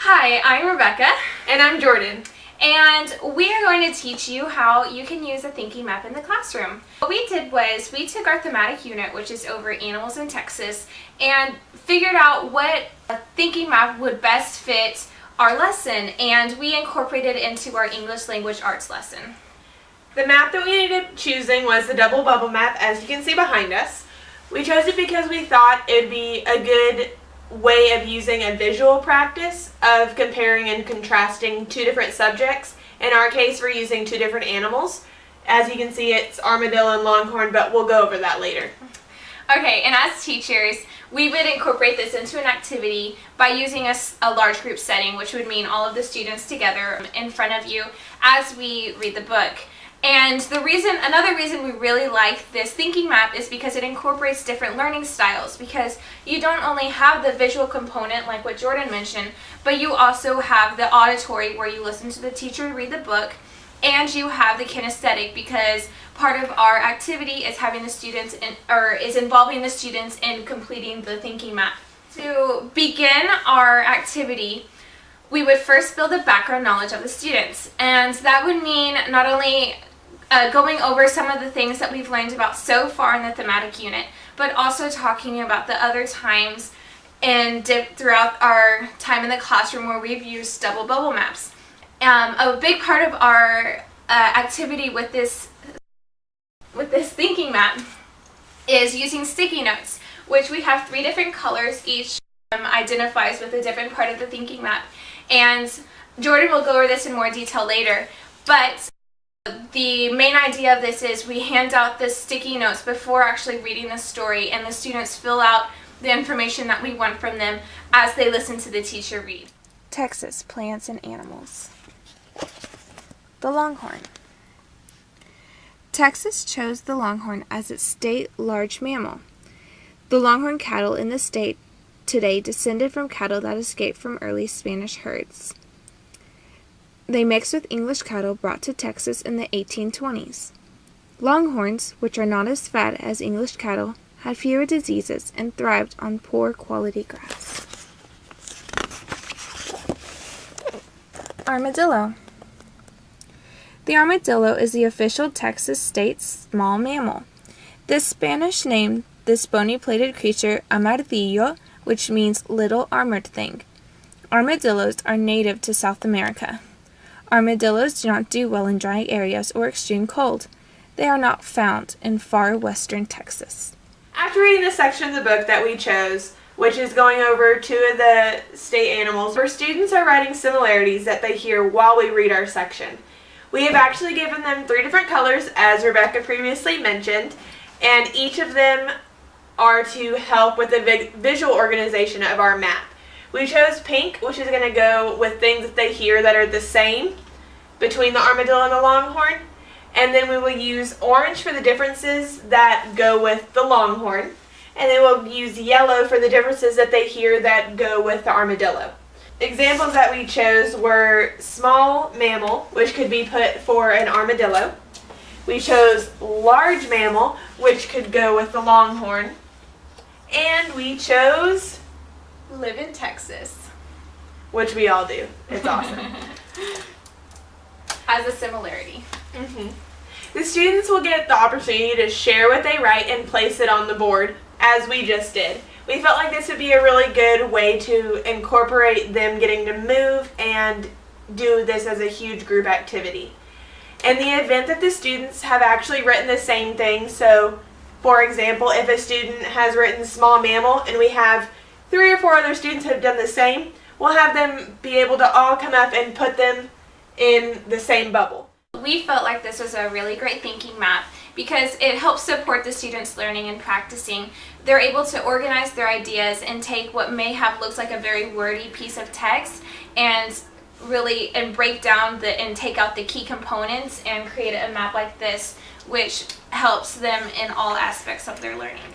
Hi, I'm Rebecca. And I'm Jordan. And we are going to teach you how you can use a thinking map in the classroom. What we did was we took our thematic unit, which is over animals in Texas, and figured out what a thinking map would best fit our lesson, and we incorporated it into our English language arts lesson. The map that we ended up choosing was the double bubble map, as you can see behind us. We chose it because we thought it would be a good way of using a visual practice of comparing and contrasting two different subjects. In our case, we're using two different animals. As you can see, it's armadillo and longhorn, but we'll go over that later. Okay, and as teachers, we would incorporate this into an activity by using a large group setting, which would mean all of the students together in front of you as we read the book. And another reason we really like this thinking map is because it incorporates different learning styles, because you don't only have the visual component like what Jordan mentioned, but you also have the auditory where you listen to the teacher read the book, and you have the kinesthetic because part of our activity is having the students is involving the students in completing the thinking map. To begin our activity, we would first build a background knowledge of the students, and that would mean not only going over some of the things that we've learned about so far in the thematic unit, but also talking about the other times throughout our time in the classroom where we've used double bubble maps. A big part of our activity with this thinking map is using sticky notes, which we have 3 different colors. Each identifies with a different part of the thinking map, and Jordan will go over this in more detail later, but the main idea of this is we hand out the sticky notes before actually reading the story, and the students fill out the information that we want from them as they listen to the teacher read. Texas plants and animals. The longhorn. Texas chose the longhorn as its state large mammal. The longhorn cattle in the state today descended from cattle that escaped from early Spanish herds. They mixed with English cattle brought to Texas in the 1820s. Longhorns, which are not as fat as English cattle, had fewer diseases and thrived on poor quality grass. Armadillo. The armadillo is the official Texas state small mammal. The Spanish named this bony-plated creature armadillo, which means little armored thing. Armadillos are native to South America. Armadillos do not do well in dry areas or extreme cold. They are not found in far western Texas. After reading the section of the book that we chose, which is going over 2 of the state animals, our students are writing similarities that they hear while we read our section. We have actually given them 3 different colors, as Rebecca previously mentioned, and each of them are to help with the visual organization of our map. We chose pink, which is going to go with things that they hear that are the same between the armadillo and the longhorn. And then we will use orange for the differences that go with the longhorn. And then we'll use yellow for the differences that they hear that go with the armadillo. Examples that we chose were small mammal, which could be put for an armadillo. We chose large mammal, which could go with the longhorn. And we chose Live in Texas, which we all do. It's awesome. as a similarity. The students will get the opportunity to share what they write and place it on the board, as we just did. We felt like this would be a really good way to incorporate them getting to move and do this as a huge group activity. In the event that the students have actually written the same thing, so for example, if a student has written small mammal and we have 3 or 4 other students who have done the same, we'll have them be able to all come up and put them in the same bubble. We felt like this was a really great thinking map because it helps support the students' learning and practicing. They're able to organize their ideas and take what may have looked like a very wordy piece of text and break down and take out the key components and create a map like this, which helps them in all aspects of their learning.